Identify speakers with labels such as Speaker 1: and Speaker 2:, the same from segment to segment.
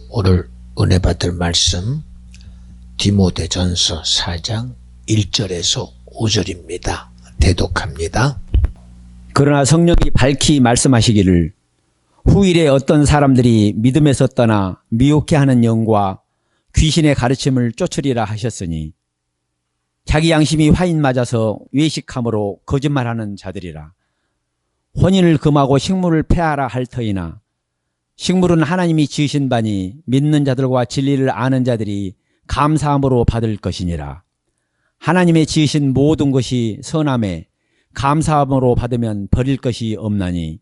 Speaker 1: 오늘 은혜 받을 말씀 디모데전서 4장 1절에서 5절입니다. 대독합니다.
Speaker 2: 그러나 성령이 밝히 말씀하시기를 후일에 어떤 사람들이 믿음에서 떠나 미혹해 하는 영과 귀신의 가르침을 쫓으리라 하셨으니 자기 양심이 화인 맞아서 외식함으로 거짓말하는 자들이라. 혼인을 금하고 식물을 폐하라 할 터이나 식물은 하나님이 지으신 바니 믿는 자들과 진리를 아는 자들이 감사함으로 받을 것이니라. 하나님의 지으신 모든 것이 선함에 감사함으로 받으면 버릴 것이 없나니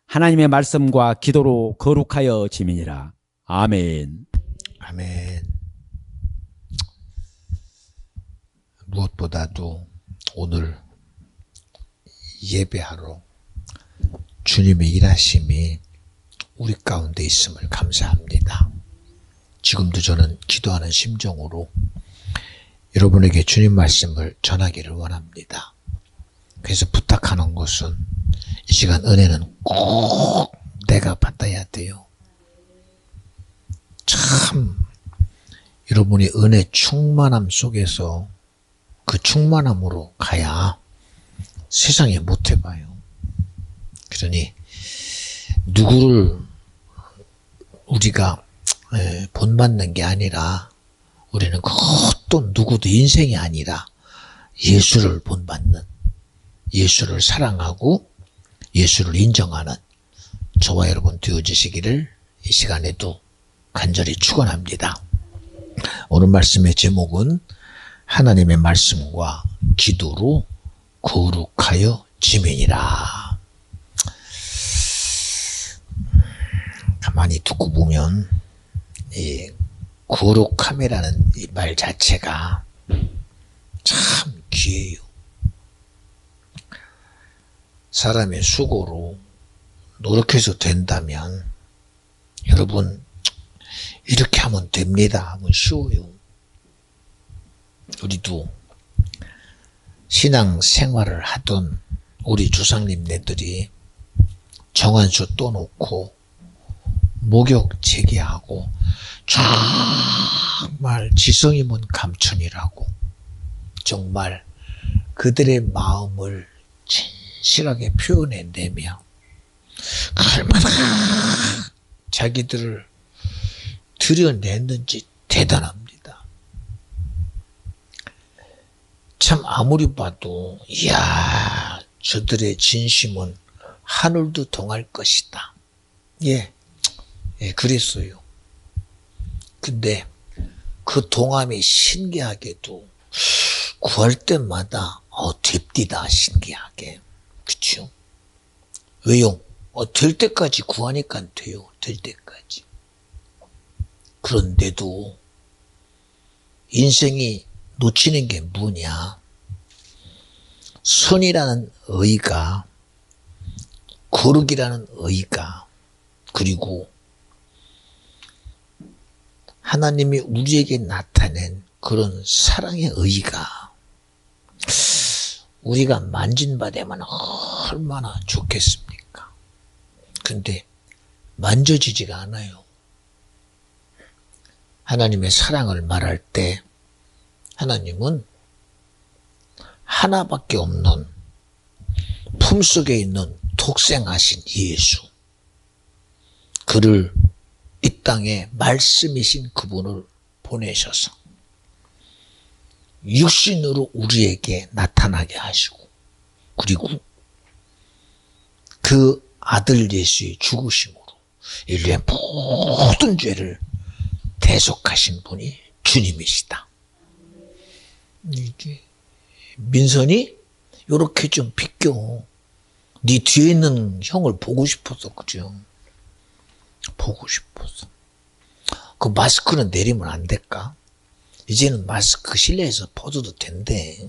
Speaker 2: 하나님의 말씀과 기도로 거룩하여 지미니라. 아멘.
Speaker 1: 아멘. 무엇보다도 오늘 예배하러 주님의 일하심이 우리 가운데 있음을 감사합니다. 지금도 저는 기도하는 심정으로 여러분에게 주님 말씀을 전하기를 원합니다. 그래서 부탁하는 것은 이 시간 은혜는 꼭 내가 받아야 돼요. 참 여러분이 은혜 충만함 속에서 그 충만함으로 가야 세상에 못 해봐요. 그러니 누구를 우리가 본받는 게 아니라 우리는 그것도 누구도 인생이 아니라 예수를 본받는, 예수를 사랑하고 예수를 인정하는 저와 여러분 되어주시기를 이 시간에도 간절히 축원합니다. 오늘 말씀의 제목은 하나님의 말씀과 기도로 거룩하여 지면이라. 가만히 듣고 보면 이 거룩함이라는 이 말 자체가 참 귀해요. 사람의 수고로 노력해서 된다면 여러분 이렇게 하면 됩니다 하면 쉬워요. 우리도 신앙 생활을 하던 우리 조상님네들이 정한수 떠놓고 목욕 재개하고 정말 지성이면 감춘이라고 정말 그들의 마음을 진실하게 표현해내며 얼마나 자기들을 드러냈는지 대단합니다. 참 아무리 봐도 이야 저들의 진심은 하늘도 동할 것이다. 예, 그랬어요. 근데 그 동함이 신기하게도 구할 때마다 됩디다 신기하게. 그쵸? 왜요? 될 때까지 구하니까 돼요. 될 때까지. 그런데도 인생이 놓치는 게 뭐냐? 선이라는 의가, 거룩이라는 의가, 그리고 하나님이 우리에게 나타낸 그런 사랑의 의가 우리가 만진 바 되면 얼마나 좋겠습니까? 근데 만져지지가 않아요. 하나님의 사랑을 말할 때 하나님은 하나밖에 없는 품속에 있는 독생하신 예수, 그를 이 땅에 말씀이신 그분을 보내셔서 육신으로 우리에게 나타나게 하시고 그리고 그 아들 예수의 죽으심으로 인류의 모든 죄를 대속하신 분이 주님이시다. 이게 민선이 요렇게 좀 비껴. 네 뒤에 있는 형을 보고 싶어서 그죠? 보고 싶어서. 그 마스크는 내리면 안 될까? 이제는 마스크 실내에서 벗어도 된대.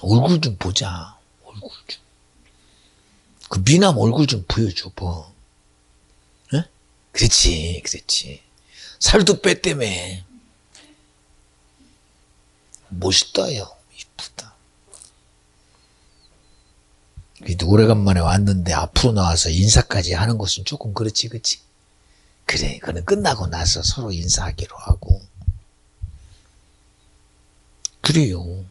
Speaker 1: 얼굴 좀 보자. 얼굴 좀. 그 미남 얼굴 좀 보여줘 봐. 응? 그렇지, 그렇지. 살도 뺐다며. 멋있다요. 이쁘다. 그래도 오래간만에 왔는데 앞으로 나와서 인사까지 하는 것은 조금 그렇지, 그치? 그래, 그는 끝나고 나서 서로 인사하기로 하고. 그래요.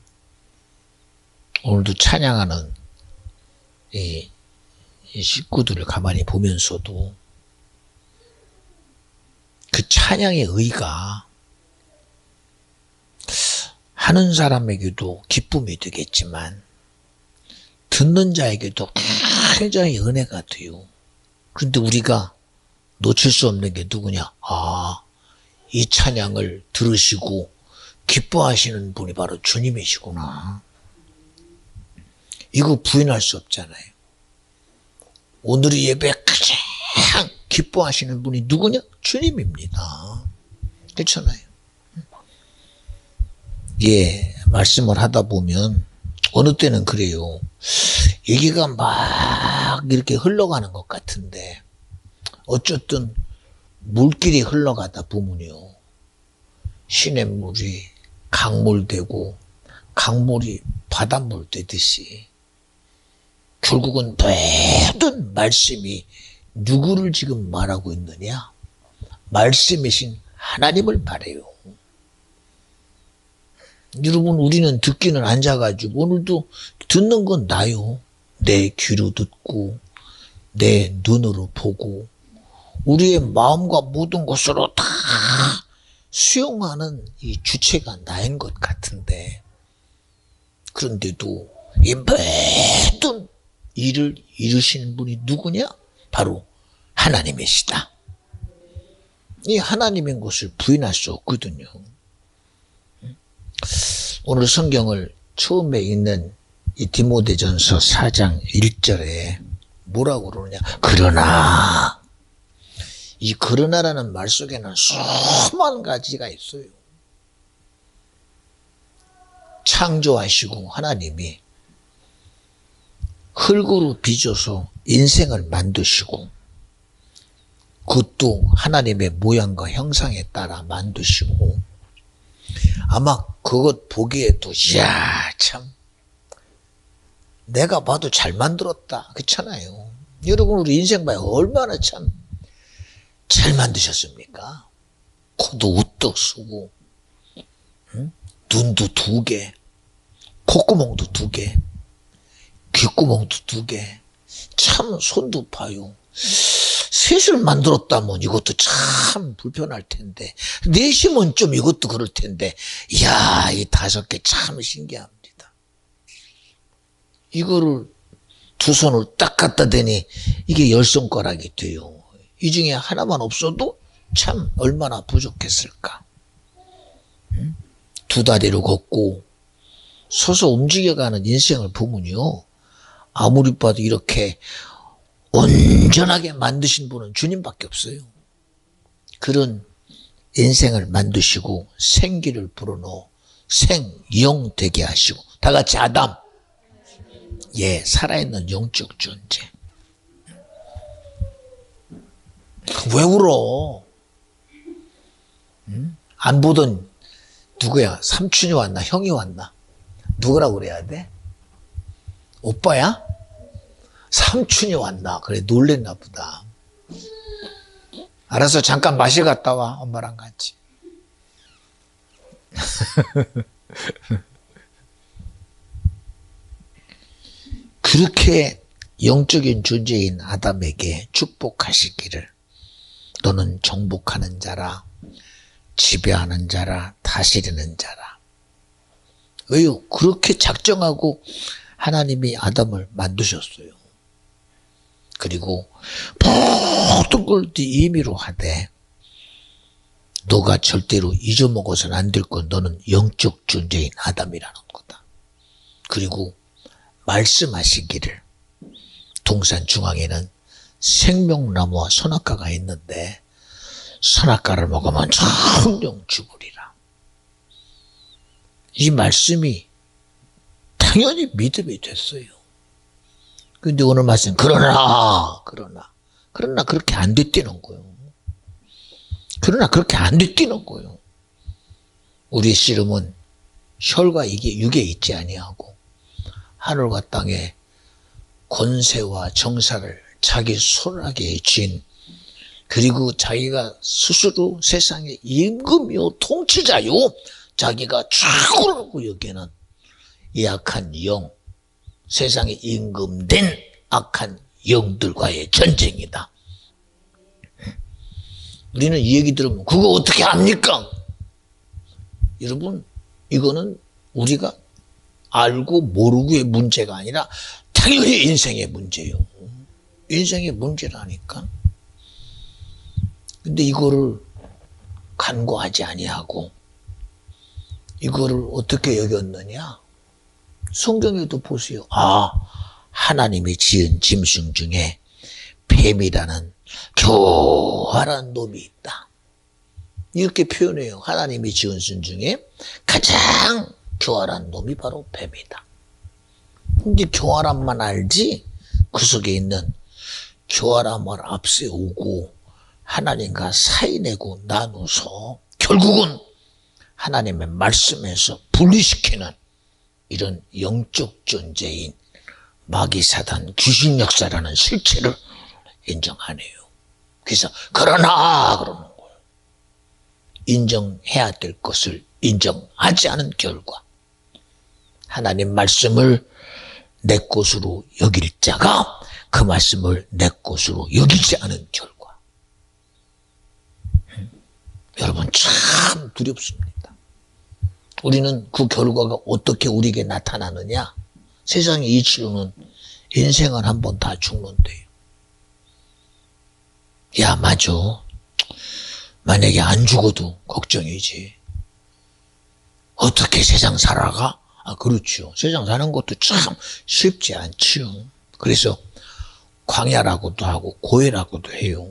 Speaker 1: 오늘도 찬양하는 이 식구들을 가만히 보면서도 그 찬양의 의가 하는 사람에게도 기쁨이 되겠지만 듣는 자에게도 굉장히 은혜가 돼요. 그런데 우리가 놓칠 수 없는 게 누구냐? 이 찬양을 들으시고 기뻐하시는 분이 바로 주님이시구나. 이거 부인할 수 없잖아요. 오늘의 예배에 가장 기뻐하시는 분이 누구냐? 주님입니다. 그렇잖아요. 예, 말씀을 하다 보면 어느 때는 그래요. 얘기가 막 이렇게 흘러가는 것 같은데 어쨌든 물길이 흘러가다 보면요. 시냇물이 강물 되고 강물이 바닷물 되듯이 결국은 모든 말씀이 누구를 지금 말하고 있느냐? 말씀이신 하나님을 말해요. 여러분, 우리는 듣기는 앉아가지고 오늘도 듣는 건 나요. 내 귀로 듣고 내 눈으로 보고 우리의 마음과 모든 것으로 다 수용하는 이 주체가 나인 것 같은데, 그런데도 이 모든 일을 이루시는 분이 누구냐? 바로 하나님이시다. 이 하나님인 것을 부인할 수 없거든요. 오늘 성경을 처음에 읽는 이 디모데전서 4장 1절에 뭐라고 그러느냐? 그러나, 이 그러나라는 말 속에는 수많은 가지가 있어요. 창조하시고 하나님이 흙으로 빚어서 인생을 만드시고 그것도 하나님의 모양과 형상에 따라 만드시고 아마 그것 보기에도 이야 참 내가 봐도 잘 만들었다 그렇잖아요. 여러분 우리 인생 봐요. 얼마나 참 잘 만드셨습니까? 코도 우뚝 쓰고 눈도 2개, 콧구멍도 2개, 귓구멍도 2개, 참 손도 봐요. 셋을 만들었다면 이것도 참 불편할 텐데, 넷이면 좀 이것도 그럴 텐데, 이야, 이 5개 참 신기합니다. 이거를 2손을 딱 갖다 대니 이게 10손가락이 돼요. 이 중에 하나만 없어도 참 얼마나 부족했을까. 2다리로 걷고 서서 움직여가는 인생을 보면요. 아무리 봐도 이렇게 온전하게 만드신 분은 주님밖에 없어요. 그런 인생을 만드시고 생기를 불어넣어 생영 되게 하시고 다 같이 아담. 예, 살아있는 영적 존재. 왜 울어? 안 보던 누구야? 삼촌이 왔나? 형이 왔나? 누구라고 그래야 돼? 오빠야? 삼촌이 왔나? 그래 놀랬나 보다. 알아서 잠깐 마실 갔다 와. 엄마랑 같이. 그렇게 영적인 존재인 아담에게 축복하시기를 너는 정복하는 자라 지배하는 자라 다스리는 자라. 왜요? 그렇게 작정하고 하나님이 아담을 만드셨어요. 그리고 모든 걸 네 임의로 하되 너가 절대로 잊어먹어서는 안 될 건 너는 영적 존재인 아담이라는 거다. 그리고 말씀하시기를 동산 중앙에는 생명나무와 선악과가 있는데 선악과를 먹으면 천령 죽으리라. 이 말씀이 당연히 믿음이 됐어요. 근데 오늘 말씀 그러나 그렇게 안 됐다는 거예요. 그러나 그렇게 안 됐다는 거예요. 우리의 씨름은 혈과 이게 육에 있지 아니하고 하늘과 땅에 권세와 정사를 자기 손아귀에 쥔 그리고 자기가 스스로 세상의 임금이요 통치자요 자기가 최고라고 여기는 이 악한 영, 세상에 임금된 악한 영들과의 전쟁이다. 우리는 이 얘기 들으면 그거 어떻게 합니까? 여러분, 이거는 우리가 알고 모르고의 문제가 아니라 당연히 인생의 문제예요. 인생의 문제라니까. 근데 이거를 간과하지 아니하고 이거를 어떻게 여겼느냐? 성경에도 보세요. 하나님이 지은 짐승 중에 뱀이라는 교활한 놈이 있다. 이렇게 표현해요. 하나님이 지은 짐승 중에 가장 교활한 놈이 바로 뱀이다. 근데 교활함만 알지 그 속에 있는 교활함을 앞세우고 하나님과 사이내고 나누서 결국은 하나님의 말씀에서 분리시키는 이런 영적 존재인 마귀사단 귀신 역사라는 실체를 인정 안 해요. 그래서 그러나 그러는 거예요. 인정해야 될 것을 인정하지 않은 결과 하나님 말씀을 내 것으로 여길 자가 그 말씀을 내 것으로 여기지 않은 결과. 여러분 참 두렵습니다. 우리는 그 결과가 어떻게 우리에게 나타나느냐? 세상의 이치로는 인생을 한번 다 죽는데요. 야, 맞아. 만약에 안 죽어도 걱정이지. 어떻게 세상 살아가? 그렇죠. 세상 사는 것도 참 쉽지 않죠. 그래서 광야라고도 하고 고해라고도 해요.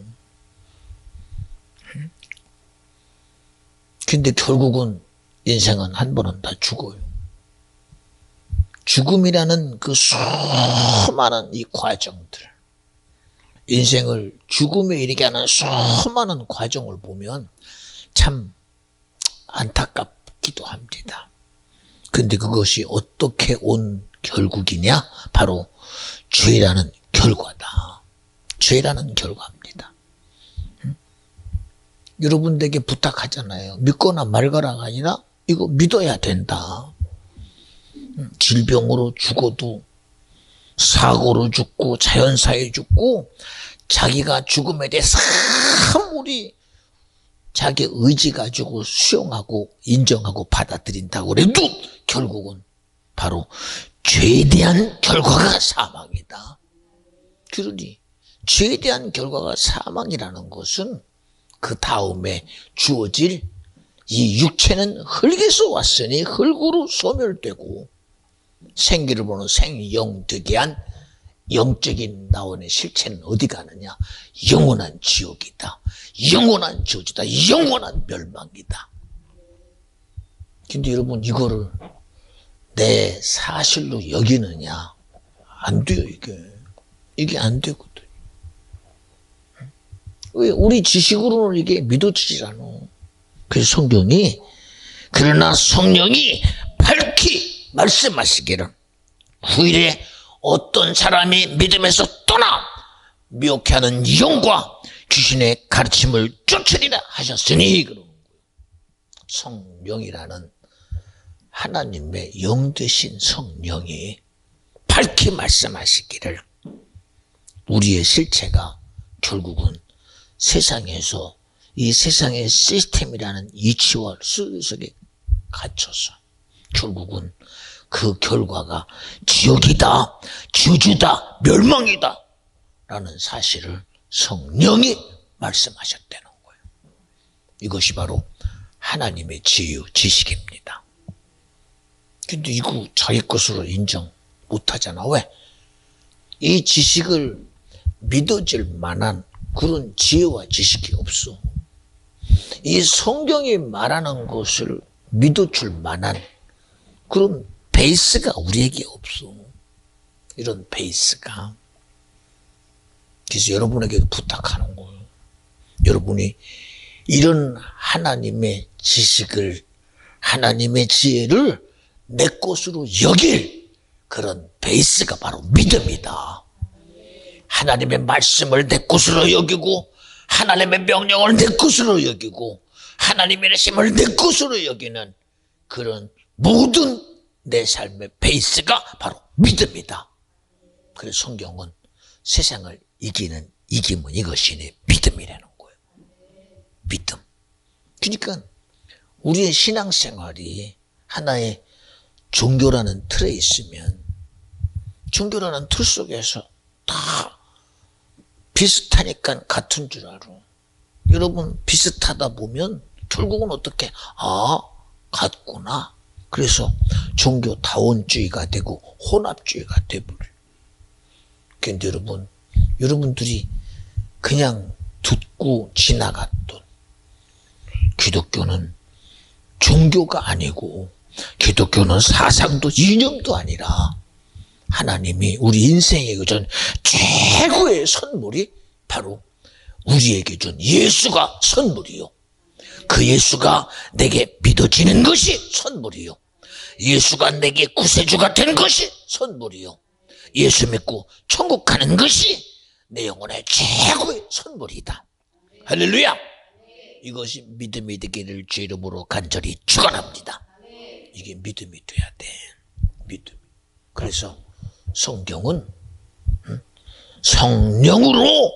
Speaker 1: 근데 결국은 인생은 한 번은 다 죽어요. 죽음이라는 그 수많은 이 과정들, 인생을 죽음에 이르게 하는 수많은 과정을 보면 참 안타깝기도 합니다. 근데 그것이 어떻게 온 결국이냐? 바로 죄라는 결과다. 죄라는 결과입니다. 여러분들에게 부탁하잖아요. 믿거나 말거나가 아니라 이거 믿어야 된다. 질병으로 죽어도 사고로 죽고 자연사에 죽고 자기가 죽음에 대해서 아무리 자기 의지 가지고 수용하고 인정하고 받아들인다고 해도 결국은 바로 죄에 대한 결과가 사망이다. 그러니 죄에 대한 결과가 사망이라는 것은 그 다음에 주어질 이 육체는 흙에서 왔으니 흙으로 소멸되고 생기를 보는 생영득이한 영적인 나원의 실체는 어디 가느냐? 영원한 지옥이다. 영원한 저주다. 영원한 멸망이다. 근데 여러분 이거를 내 사실로 여기느냐? 안 돼요, 이게. 이게 안 되거든. 왜 우리 지식으로는 이게 믿어지질 않아. 그래서 성경이 그러나 성령이 밝히 말씀하시기를 후일에 어떤 사람이 믿음에서 떠나 미혹해 하는 영과 귀신의 가르침을 쫓으리라 하셨으니 그러는 거예요. 성령이라는 하나님의 영 되신 성령이 밝히 말씀하시기를 우리의 실체가 결국은 세상에서 이 세상의 시스템이라는 이치와 속에 갇혀서 결국은 그 결과가 지옥이다, 저주다, 멸망이다 라는 사실을 성령이 말씀하셨다는 거예요. 이것이 바로 하나님의 지유, 지식입니다. 근데 이거 자기 것으로 인정 못하잖아. 왜? 이 지식을 믿어질 만한 그런 지혜와 지식이 없어. 이 성경이 말하는 것을 믿어줄 만한 그런 베이스가 우리에게 없어. 이런 베이스가. 그래서 여러분에게도 부탁하는 거예요. 여러분이 이런 하나님의 지식을, 하나님의 지혜를 내 것으로 여길 그런 베이스가 바로 믿음이다. 하나님의 말씀을 내 것으로 여기고 하나님의 명령을 내 것으로 여기고 하나님의 말씀을 내 것으로 여기는 그런 모든 내 삶의 베이스가 바로 믿음이다. 그래서 성경은 세상을 이기는 이김은 이것이니 믿음이라는 거예요. 믿음. 그러니까 우리의 신앙생활이 하나의 종교라는 틀에 있으면 종교라는 틀 속에서 다 비슷하니까 같은 줄 알아. 여러분 비슷하다 보면 결국은 어떻게 같구나. 그래서 종교다원주의가 되고 혼합주의가 돼버려. 그런데 여러분들이 그냥 듣고 지나갔던 기독교는 종교가 아니고 기독교는 사상도 이념도 아니라 하나님이 우리 인생에 준 최고의 선물이 바로 우리에게 준 예수가 선물이요. 그 예수가 내게 믿어지는 것이 선물이요. 예수가 내게 구세주가 된 것이 선물이요. 예수 믿고 천국 가는 것이 내 영혼의 최고의 선물이다. 할렐루야. 이것이 믿음이 되기를 주 이름으로 간절히 축원합니다. 이게 믿음이 돼야 돼. 믿음. 그래서 성경은 성령으로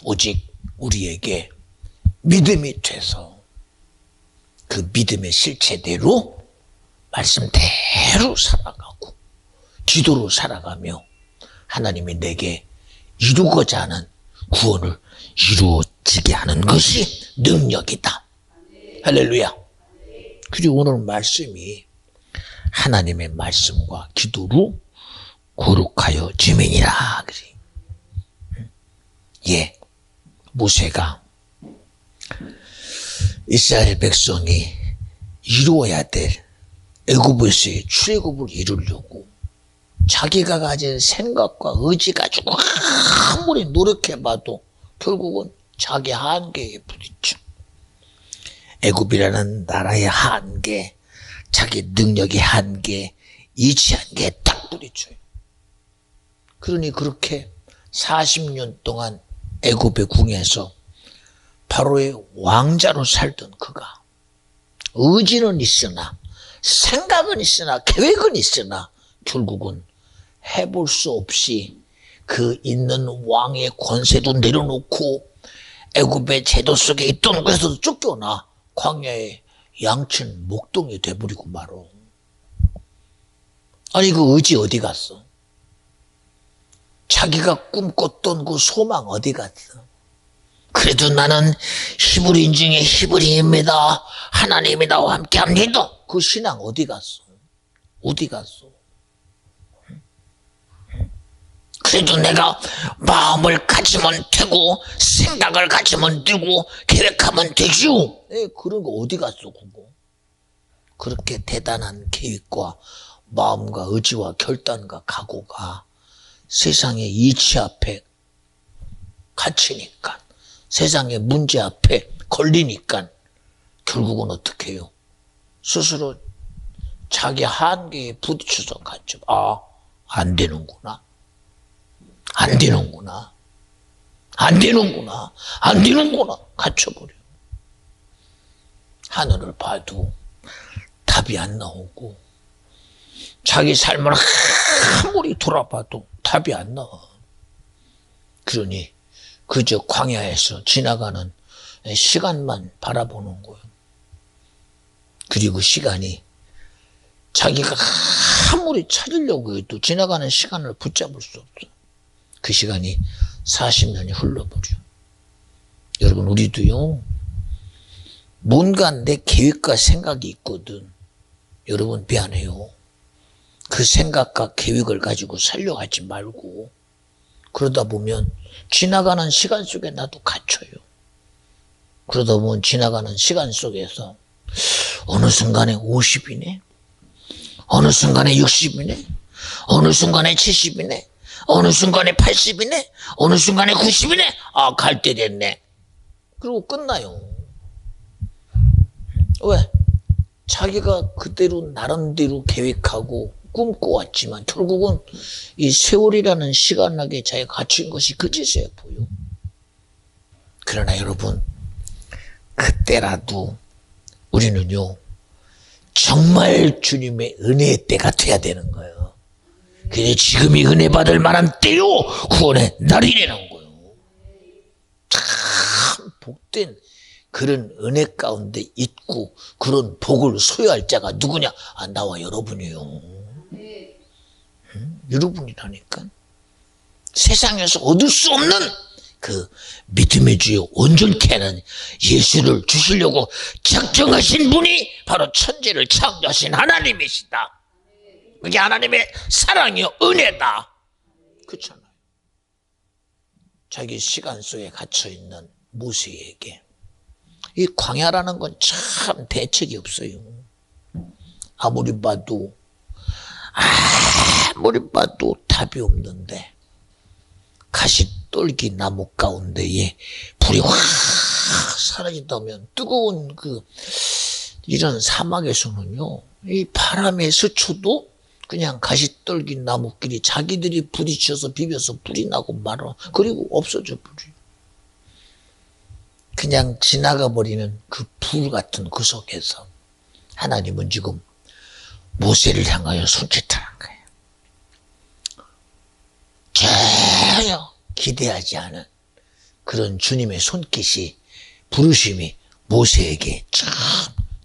Speaker 1: 오직 우리에게 믿음이 돼서 그 믿음의 실체대로 말씀대로 살아가고 기도로 살아가며 하나님이 내게 이루고자 하는 구원을 이루어지게 하는 것이 능력이다. 할렐루야. 그리고 오늘 말씀이 하나님의 말씀과 기도로 거룩하여 지면이라. 예, 모세가 이스라엘 백성이 이루어야 될 애굽에서의 출애굽을 이루려고 자기가 가진 생각과 의지 가지고 아무리 노력해봐도 결국은 자기 한계에 부딪혀. 애굽이라는 나라의 한계, 자기 능력의 한계, 이치 한계에 딱 부딪혀요. 그러니 그렇게 40년 동안 애굽의 궁에서 바로의 왕자로 살던 그가 의지는 있으나 생각은 있으나 계획은 있으나 결국은 해볼 수 없이 그 있는 왕의 권세도 내려놓고 애굽의 제도 속에 있던 곳에서도 쫓겨나 광야의 양친 목동이 돼버리고 말어. 아니 그 의지 어디 갔어? 자기가 꿈꿨던 그 소망 어디 갔어? 그래도 나는 히브리인 중에 히브리입니다. 하나님이 나와 함께합니다. 그 신앙 어디 갔어? 어디 갔어? 그래도 내가 마음을 가지면 되고 생각을 가지면 되고 계획하면 되죠. 그런 거 어디 갔어 그거? 그렇게 대단한 계획과 마음과 의지와 결단과 각오가 세상의 이치 앞에 갇히니까 세상의 문제 앞에 걸리니까 결국은 어떻게 해요? 스스로 자기 한계에 부딪혀서 갇혀. 안 되는구나. 안 되는구나. 안 되는구나. 안 되는구나. 갇혀버려. 하늘을 봐도 답이 안 나오고 자기 삶을 아무리 돌아봐도 답이 안 나와. 그러니 그저 광야에서 지나가는 시간만 바라보는 거예요. 그리고 시간이 자기가 아무리 찾으려고 해도 지나가는 시간을 붙잡을 수 없어. 그 시간이 40년이 흘러버려. 여러분 우리도요. 뭔가 내 계획과 생각이 있거든. 여러분 미안해요. 그 생각과 계획을 가지고 살려가지 말고 그러다 보면 지나가는 시간 속에 나도 갇혀요. 그러다 보면 지나가는 시간 속에서 어느 순간에 50이네. 어느 순간에 60이네. 어느 순간에 70이네. 어느 순간에 80이네. 어느 순간에 90이네. 갈 때 됐네. 그리고 끝나요. 왜? 자기가 그대로 나름대로 계획하고 꿈꿔왔지만 결국은 이 세월이라는 시간하게 자기가 갇힌 것이 그제서야 보여. 그러나 여러분, 그때라도 우리는요, 정말 주님의 은혜의 때가 돼야 되는 거예요. 근데 지금이 은혜 받을 만한 때요, 구원의 날이라는 거예요. 참 복된 그런 은혜 가운데 있고 그런 복을 소유할 자가 누구냐? 아, 나와 여러분이요. 여러분이라니까. 세상에서 얻을 수 없는 그 믿음의 주요 온전케 하는 예수를 주시려고 작정하신 분이 바로 천지를 창조하신 하나님이시다. 그게 하나님의 사랑이요, 은혜다. 그렇잖아요. 자기 시간 속에 갇혀있는 모세에게 이 광야라는 건 참 대책이 없어요. 아무리 봐도 답이 없는데 가시떨기 나무 가운데에 불이 확 사라진다면 뜨거운 이런 사막에서는요, 이 바람에 스쳐도 그냥 가시떨기 나무끼리 자기들이 부딪혀서 비벼서 불이 나고 말아. 그리고 없어져 불이. 그냥 지나가 버리는 그 불 같은 그 속에서 하나님은 지금 모세를 향하여 손짓하는 거예요. 전혀 기대하지 않은 그런 주님의 손깃이, 부르심이 모세에게 참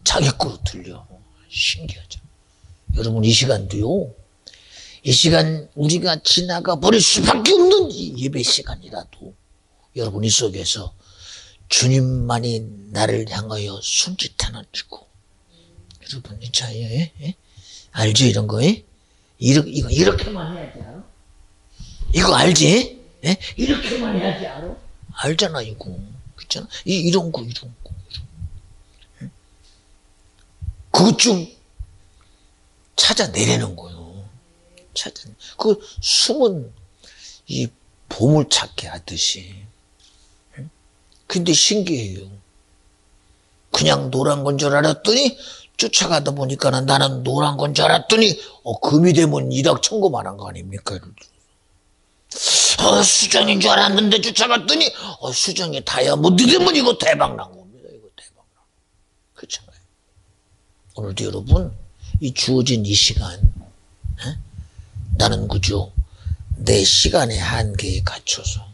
Speaker 1: 자기 거로 들려. 신기하죠. 여러분, 이 시간도요, 이 시간 우리가 지나가 버릴 수밖에 없는 이 예배 시간이라도 여러분 이 속에서 주님만이 나를 향하여 손짓하는 주고, 여러분 자, 알죠? 이런 거? 이거 이렇게만 해야지 알아? 이거 알지? 이렇게만 해야지 알아? 알잖아 이거. 그렇잖아. 이런 거. 그것 좀 찾아내려는 거예요. 그 숨은 이 보물찾기 하듯이. 근데 신기해요. 그냥 노란 건 줄 알았더니 쫓아가다 보니까는 나는 노란 건 줄 알았더니 금이 되면 일확천금만 한 거 아닙니까? 수정인 줄 알았는데 쫓아갔더니 수정이 다이아몬드 되면 이거 대박 난 겁니다. 이거 대박 난 거. 그렇잖아요. 오늘도 여러분 이 주어진 이 시간, 나는 그저 내 시간의 한계에 갇혀서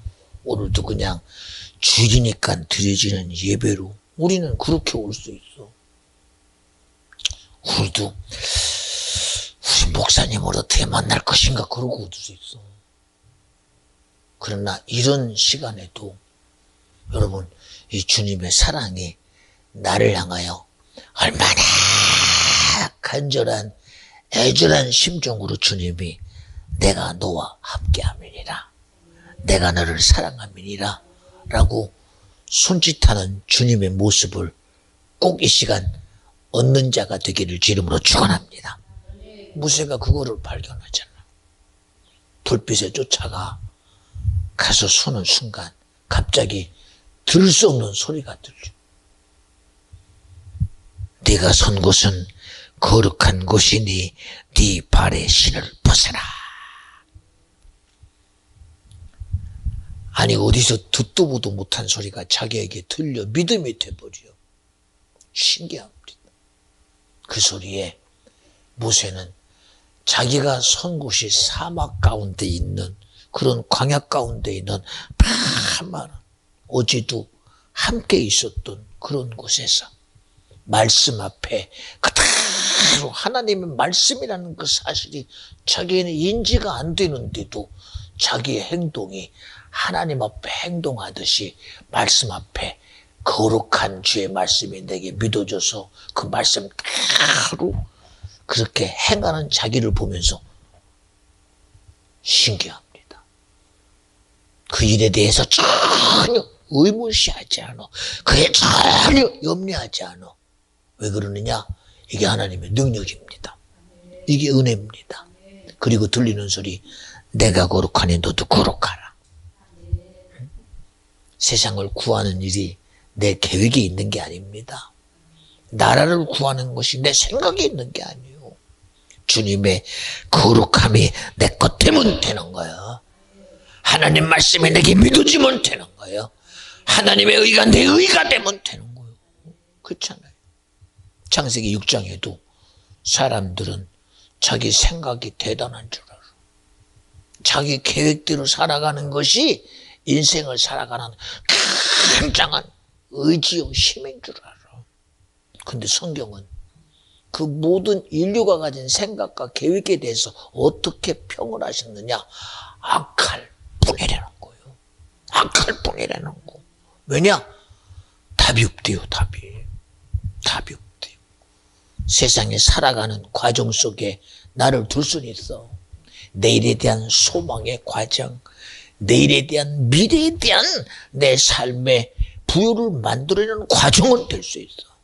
Speaker 1: 오늘도 그냥 주리니까 드려지는 예배로 우리는 그렇게 올 수 있어. 우리도 우리 목사님을 어떻게 만날 것인가 그러고 올 수 있어. 그러나 이런 시간에도 여러분 이 주님의 사랑이 나를 향하여 얼마나 간절한 애절한 심정으로 주님이 내가 너와 함께함이니라, 내가 너를 사랑함이니라 라고 손짓하는 주님의 모습을 꼭 이 시간 얻는 자가 되기를 주님으로 축원합니다. 모세가 그거를 발견하잖아. 불빛에 쫓아가 가서 서는 순간 갑자기 들을 수 없는 소리가 들려. 네가 선 곳은 거룩한 곳이니 네 발의 신을 벗어라. 아니 어디서 듣도 보도 못한 소리가 자기에게 들려 믿음이 돼버려. 신기합니다. 그 소리에 모세는 자기가 선 곳이 사막 가운데 있는 그런 광야 가운데 있는 많은 어제도 함께 있었던 그런 곳에서 말씀 앞에 그대로 하나님의 말씀이라는 그 사실이 자기에는 인지가 안 되는데도 자기의 행동이 하나님 앞에 행동하듯이 말씀 앞에 거룩한 주의 말씀이 내게 믿어져서 그 말씀 그대로 그렇게 행하는 자기를 보면서 신기합니다. 그 일에 대해서 전혀 의무시하지 않아. 그에 전혀 염려하지 않아. 왜 그러느냐? 이게 하나님의 능력입니다. 이게 은혜입니다. 그리고 들리는 소리, 내가 거룩하니 너도 거룩하라. 세상을 구하는 일이 내 계획에 있는 게 아닙니다. 나라를 구하는 것이 내 생각에 있는 게 아니에요. 주님의 거룩함이 내 것 되면 되는 거예요. 하나님 말씀이 내게 믿어지면 되는 거예요. 하나님의 의가 내 의가 되면 되는 거예요. 그렇잖아요. 창세기 6장에도 사람들은 자기 생각이 대단한 줄 알아. 자기 계획대로 살아가는 것이 인생을 살아가는 굉장한 의지요 힘인 줄 알아. 근데 성경은 그 모든 인류가 가진 생각과 계획에 대해서 어떻게 평을 하셨느냐? 악할 뿐이라는 거예요. 악할 뿐이라는 거. 왜냐? 답이 없대요, 답이. 답이 없대요. 세상에 살아가는 과정 속에 나를 둘 수는 있어. 내일에 대한 소망의 과정, 내일에 대한 미래에 대한 내 삶의 부여를 만들어내는 과정은 될 수 있어.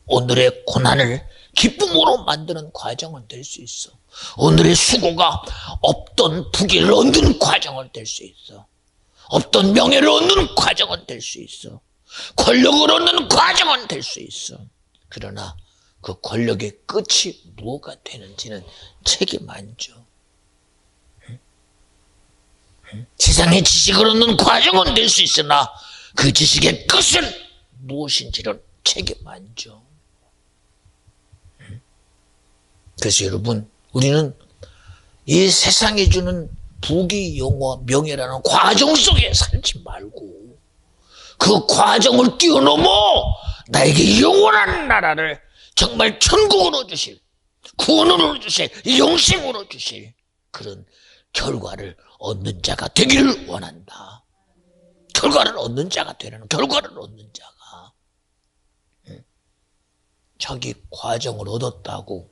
Speaker 1: 오늘의 고난을 기쁨으로 만드는 과정은 될 수 있어. 오늘의 수고가 없던 부귀를 얻는 과정은 될 수 있어. 없던 명예를 얻는 과정은 될 수 있어. 권력을 얻는 과정은 될 수 있어. 그러나 그 권력의 끝이 뭐가 되는지는 책임 안 져. 세상의 지식을 얻는 과정은 될 수 있으나 그 지식의 끝은 무엇인지는 책임 안 져. 그래서 여러분, 우리는 이 세상이 주는 부귀, 영화, 명예라는 과정 속에 살지 말고 그 과정을 뛰어넘어 나에게 영원한 나라를 정말 천국으로 주실, 구원으로 주실, 영생으로 주실 그런 결과를 얻는 자가 되기를 원한다. 결과를 얻는 자가 되라는, 결과를 얻는 자가. 자기 과정을 얻었다고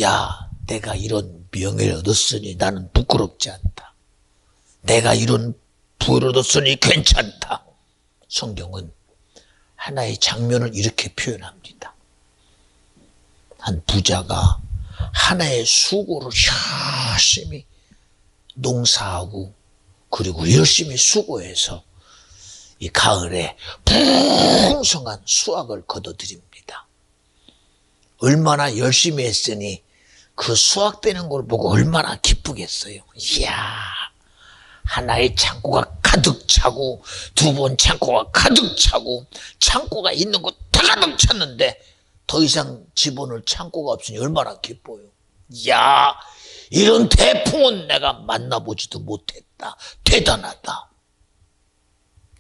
Speaker 1: 야, 내가 이런 명예를 얻었으니 나는 부끄럽지 않다. 내가 이런 부를 얻었으니 괜찮다. 성경은 하나의 장면을 이렇게 표현합니다. 한 부자가 하나의 수고를 열심히 농사하고 그리고 열심히 수고해서 이 가을에 풍성한 수확을 거둬들입니다. 얼마나 열심히 했으니 그 수확되는 걸 보고 얼마나 기쁘겠어요. 이야, 하나의 창고가 가득 차고 두 번 창고가 가득 차고 창고가 있는 곳 다 가득 찼는데 더 이상 집어넣을 창고가 없으니 얼마나 기뻐요. 이야, 이런 태풍은 내가 만나보지도 못했다. 대단하다.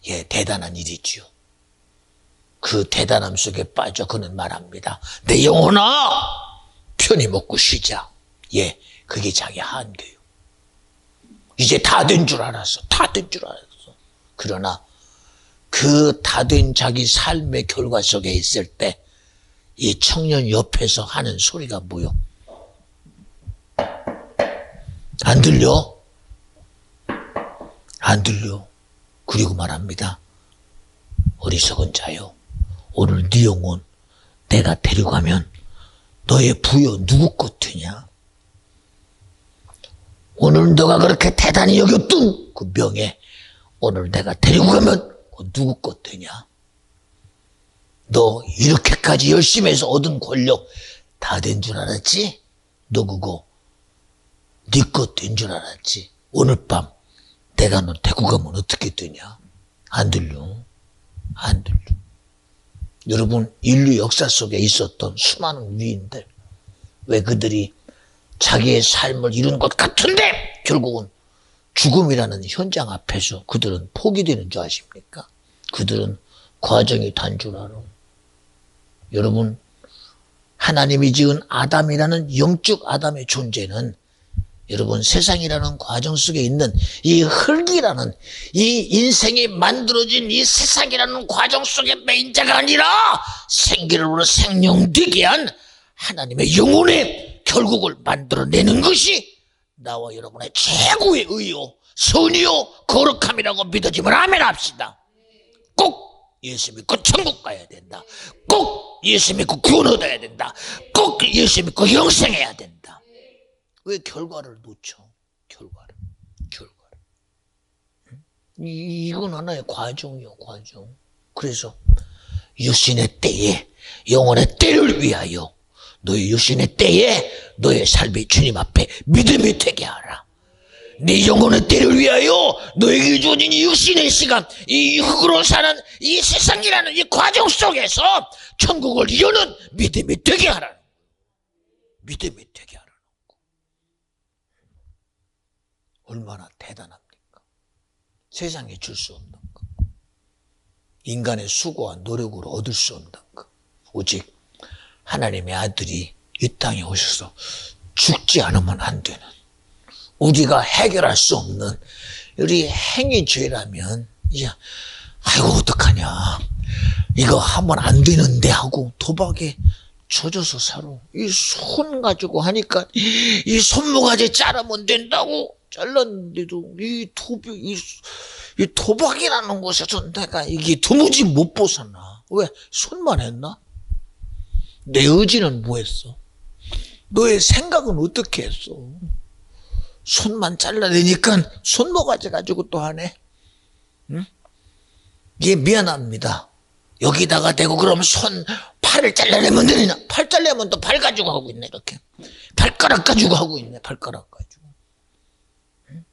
Speaker 1: 예, 대단한 일이지요. 그 대단함 속에 빠져 그는 말합니다. 내 영혼아, 편히 먹고 쉬자. 예, 그게 자기 한계요. 이제 다 된 줄 알았어. 다 된 줄 알았어. 그러나 그 다 된 자기 삶의 결과 속에 있을 때 이 청년 옆에서 하는 소리가 뭐요? 안 들려? 안 들려. 그리고 말합니다. 어리석은 자요. 오늘 네 영혼 내가 데려가면 너의 부여 누구 것 되냐? 오늘 너가 그렇게 대단히 여겼던 그 명예 오늘 내가 데리고 가면 누구 것 되냐? 너 이렇게까지 열심히 해서 얻은 권력 다 된 줄 알았지? 너 그거 네 것 된 줄 알았지? 오늘 밤 내가 너 데리고 가면 어떻게 되냐? 안 들려. 안 들려. 여러분, 인류 역사 속에 있었던 수많은 위인들, 왜 그들이 자기의 삶을 이룬 것 같은데 결국은 죽음이라는 현장 앞에서 그들은 포기되는 줄 아십니까? 그들은 과정이 단 줄 알아. 여러분, 하나님이 지은 아담이라는 영적 아담의 존재는 여러분 세상이라는 과정 속에 있는 이 흙이라는 이 인생이 만들어진 이 세상이라는 과정 속에 매인 자가 아니라 생기를 우러 생명되게 한 하나님의 영혼의 결국을 만들어내는 것이 나와 여러분의 최고의 의요 선이요 거룩함이라고 믿어지면 아멘 합시다. 꼭 예수 믿고 천국 가야 된다. 꼭 예수 믿고 구원 얻어야 된다. 꼭 예수 믿고 영생해야 된다. 왜 결과를 놓쳐? 결과를. 이건 하나의 과정이요, 과정. 그래서 유신의 때에, 영혼의 때를 위하여 너의 유신의 때에 너의 삶이 주님 앞에 믿음이 되게 하라. 네 영혼의 때를 위하여 너에게 주어진 이 육신의 시간, 이 흙으로 사는 이 세상이라는 이 과정 속에서 천국을 여는 믿음이 되게 하라는 거예요. 믿음이 되게 하라는 거. 얼마나 대단합니까? 세상에 줄 수 없는 거. 인간의 수고와 노력으로 얻을 수 없는 거. 오직 하나님의 아들이 이 땅에 오셔서 죽지 않으면 안 되는, 우리가 해결할 수 없는 우리 행위죄라면 이제 아이고 어떡하냐, 이거 하면 안 되는데 하고 도박에 젖어서 살아. 이 손 가지고 하니까 이 손모가지 자르면 된다고 잘랐는데도 이 도박이라는 곳에서 내가 이게 도무지 못 벗어나. 왜? 손만 했나? 내 의지는 뭐 했어? 너의 생각은 어떻게 했어? 손만 잘라내니까 손모가지 가지고 또 하네. 응? 이게 미안합니다. 여기다가 대고 그러면 팔을 잘라내면 되느냐? 팔 잘라내면 또 발 가지고 하고 있네. 이렇게 발가락 가지고 하고 있네. 발가락 가지고. 응?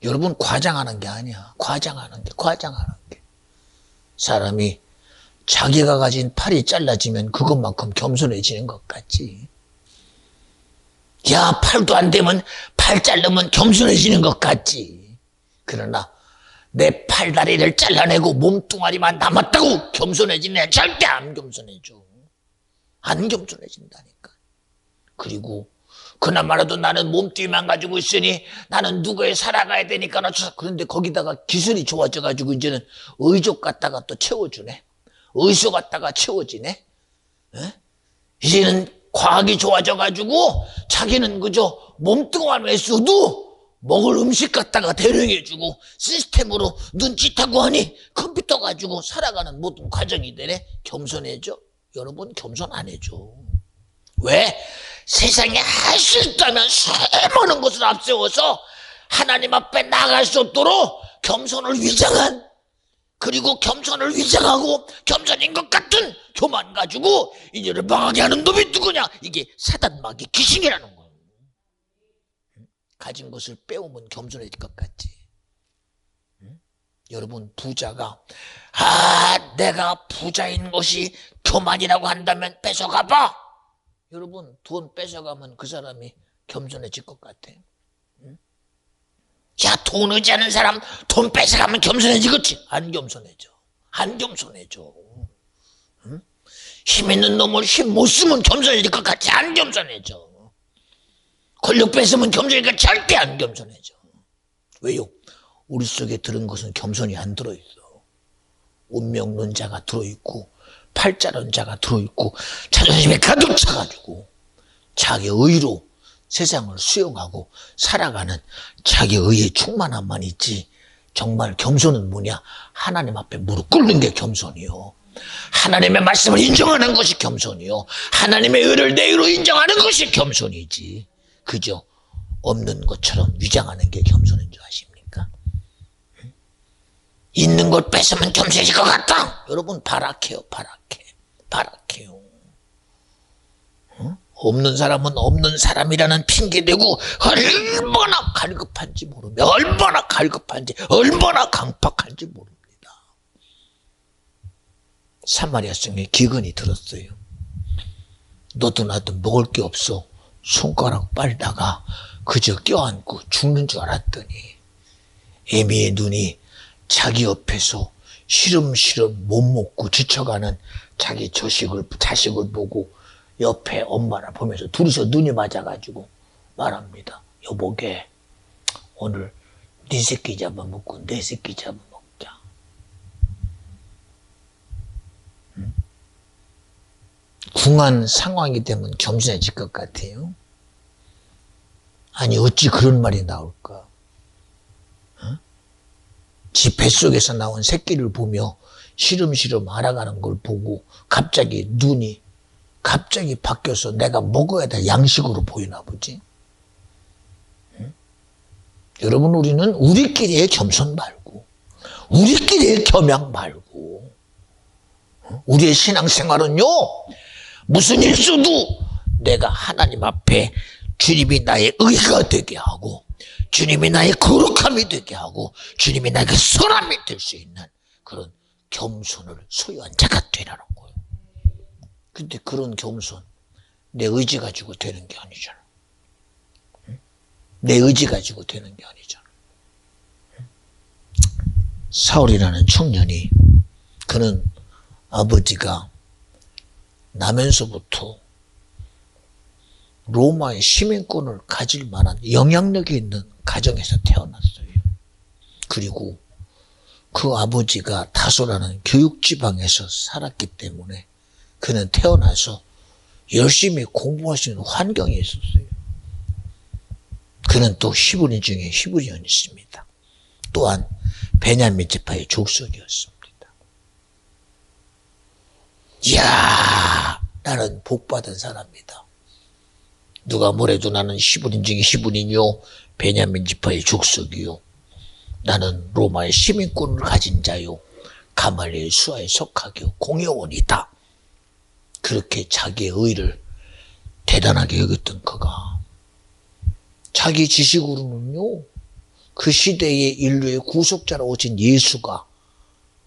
Speaker 1: 여러분 과장하는 게 아니야. 과장하는 게. 사람이 자기가 가진 팔이 잘라지면 그것만큼 겸손해지는 것 같지. 야, 팔도 안 되면 팔 자르면 겸손해지는 것 같지. 그러나 내 팔다리를 잘라내고 몸뚱아리만 남았다고 겸손해지네? 절대 안 겸손해져. 안 겸손해진다니까. 그리고 그나마라도 나는 몸뚱이만 가지고 있으니 나는 누구에 살아가야 되니까. 그런데 거기다가 기술이 좋아져가지고 이제는 의족 갖다가 또 채워주네. 의소 갖다가 채워지네. 에? 이제는 과학이 좋아져가지고 자기는 그저 몸뚱아리만 있어도 먹을 음식 갖다가 대령해주고 시스템으로 눈짓하고 하니 컴퓨터 가지고 살아가는 모든 과정이 되네. 겸손해져? 여러분 겸손 안 해줘. 왜? 세상에 할 수 있다면 수많은 것을 앞세워서 하나님 앞에 나갈 수 없도록 겸손을 위장한, 그리고 겸손을 위장하고 겸손인 것 같은 교만 가지고 인연을 망하게 하는 놈이 누구냐? 이게 사단 마귀 귀신이라는 거예요. 가진 것을 빼오면 겸손해질 것 같지. 응? 여러분 부자가 내가 부자인 것이 교만이라고 한다면 뺏어가봐. 여러분 돈 뺏어가면 그 사람이 겸손해질 것 같아. 응? 야, 돈 의지하는 사람 돈 뺏어가면 겸손해지겠지? 안 겸손해져. 안 겸손해져. 응? 힘 있는 놈을 힘 못 쓰면 겸손해질 것 같지? 안 겸손해져. 권력 뺏으면 겸손이니까 절대 안 겸손해져. 왜요? 우리 속에 들은 것은 겸손이 안 들어있어. 운명론자가 들어있고 팔자론자가 들어있고 자존심에 가득 차가지고 자기 의로 세상을 수용하고 살아가는 자기 의의 충만함만 있지. 정말 겸손은 뭐냐? 하나님 앞에 무릎 꿇는 게 겸손이요. 하나님의 말씀을 인정하는 것이 겸손이요. 하나님의 의를 내 의로 인정하는 것이 겸손이지. 그저 없는 것처럼 위장하는 게 겸손인 줄 아십니까? 있는 걸 뺏으면 겸손해질 것 같다. 여러분 발악해요. 발악해요. 없는 사람은 없는 사람이라는 핑계대고 얼마나 갈급한지 모르며, 얼마나 갈급한지, 얼마나 강팍한지 모릅니다. 사마리아 성에 기근이 들었어요. 너도 나도 먹을 게 없어. 손가락 빨다가 그저 껴안고 죽는 줄 알았더니 애미의 눈이 자기 옆에서 시름시름 못 먹고 지쳐가는 자기 자식을 보고 옆에 엄마를 보면서 둘이서 눈이 맞아가지고 말합니다. 여보게, 오늘 네 새끼 잡아먹고 내 새끼 잡아먹자. 궁한 상황이 되면 겸손해질 것 같아요. 아니 어찌 그런 말이 나올까? 지 뱃속에서 나온 새끼를 보며 시름시름 알아가는 걸 보고 갑자기 눈이 갑자기 바뀌어서 내가 먹어야 될 양식으로 보이나 보지. 여러분, 우리는 우리끼리의 겸손 말고, 우리끼리의 겸양 말고, 우리의 신앙생활은요, 무슨 일 있어도 내가 하나님 앞에 주님이 나의 의가 되게 하고 주님이 나의 거룩함이 되게 하고 주님이 나에게 선함이 될 수 있는 그런 겸손을 소유한 자가 되라는 거예요. 근데 그런 겸손 내 의지 가지고 되는 게 아니잖아. 내 의지 가지고 되는 게 아니잖아. 사울이라는 청년이 그는 아버지가 나면서부터 로마의 시민권을 가질 만한 영향력이 있는 가정에서 태어났어요. 그리고 그 아버지가 다소라는 교육지방에서 살았기 때문에 그는 태어나서 열심히 공부할 수 있는 환경에 있었어요. 그는 또 히브리인 중에 히브리언이었습니다. 또한 베냐민 지파의 족속이었습니다. 이야, 나는 복받은 사람이다. 누가 뭐래도 나는 히브리인 중에 히브리인이요, 베냐민 지파의 족속이요, 나는 로마의 시민권을 가진 자요, 가말리엘 수하에 속하기요, 공회원이다. 그렇게 자기의 의를 대단하게 여겼던 그가 자기 지식으로는요, 그 시대의 인류의 구속자로 오신 예수가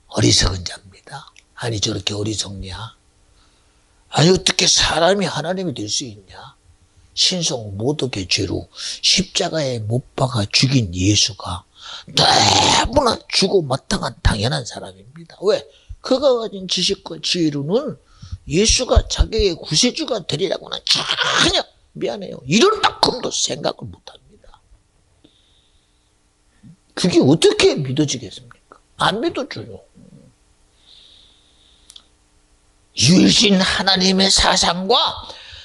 Speaker 1: 어리석은 자입니다. 아니 저렇게 어리석냐? 아니 어떻게 사람이 하나님이 될 수 있냐? 신성 모독의 죄로 십자가에 못 박아 죽인 예수가 너무나 주고 마땅한 당연한 사람입니다. 왜? 그가 가진 지식과 지혜로는 예수가 자기의 구세주가 되리라고는 전혀 미안해요. 이런 만큼도 생각을 못합니다. 그게 어떻게 믿어지겠습니까? 안 믿어줘요. 유일신 하나님의 사상과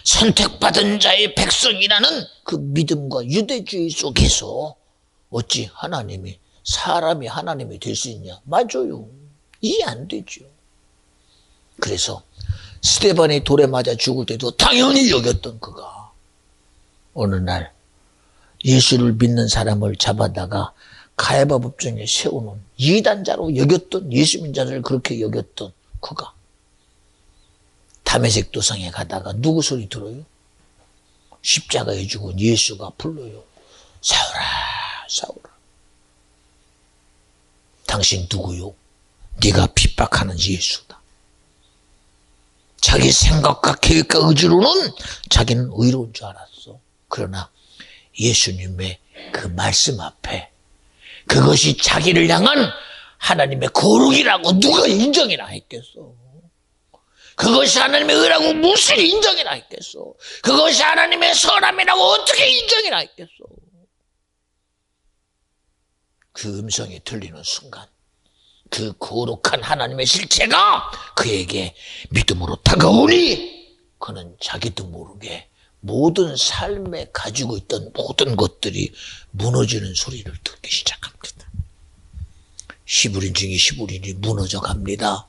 Speaker 1: 선택받은 자의 백성이라는 그 믿음과 유대주의 속에서 어찌 하나님이 사람이 하나님이 될 수 있냐? 맞아요. 이해 안 되죠. 그래서 스데반이 돌에 맞아 죽을 때도 당연히 여겼던 그가 어느 날 예수를 믿는 사람을 잡아다가 가야바 법정에 세우는 이단자로 여겼던 예수 믿는 자를 그렇게 여겼던 그가 다메섹 도상에 가다가 누구 소리 들어요? 십자가에 죽은 예수가 불러요. 사울아, 사울아. 당신 누구요? 네가 핍박하는 예수다. 자기 생각과 계획과 의지로는 자기는 의로운 줄 알았어. 그러나 예수님의 그 말씀 앞에 그것이 자기를 향한 하나님의 거룩이라고 누가 인정이나 했겠어. 그것이 하나님의 의라고 무슨 인정이나 했겠어. 그것이 하나님의 선함이라고 어떻게 인정이나 했겠어. 그 음성이 들리는 순간 그 거룩한 하나님의 실체가 그에게 믿음으로 다가오니 그는 자기도 모르게 모든 삶에 가지고 있던 모든 것들이 무너지는 소리를 듣기 시작합니다. 히브리인 중에 히브리인이 무너져 갑니다.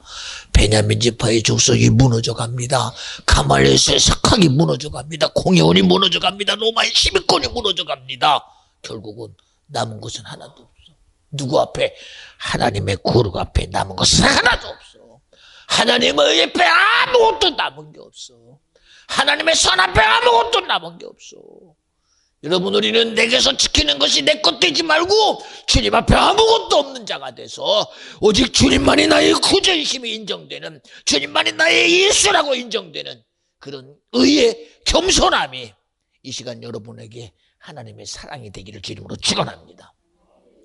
Speaker 1: 베냐민 지파의 족속이 무너져 갑니다. 가말리엘의 석학이 무너져 갑니다. 공회원이 무너져 갑니다. 로마의 시민권이 무너져 갑니다. 결국은 남은 것은 하나도 없어. 누구 앞에? 하나님의 거룩 앞에 남은 것은 하나도 없어. 하나님의 앞에 아무것도 남은 게 없어. 하나님의 선 앞에 아무것도 남은 게 없어. 여러분, 우리는 내게서 지키는 것이 내 것 되지 말고 주님 앞에 아무것도 없는 자가 돼서 오직 주님만이 나의 구주의 힘이 인정되는, 주님만이 나의 예수라고 인정되는 그런 의의 겸손함이 이 시간 여러분에게 하나님의 사랑이 되기를 주님으로 축원합니다.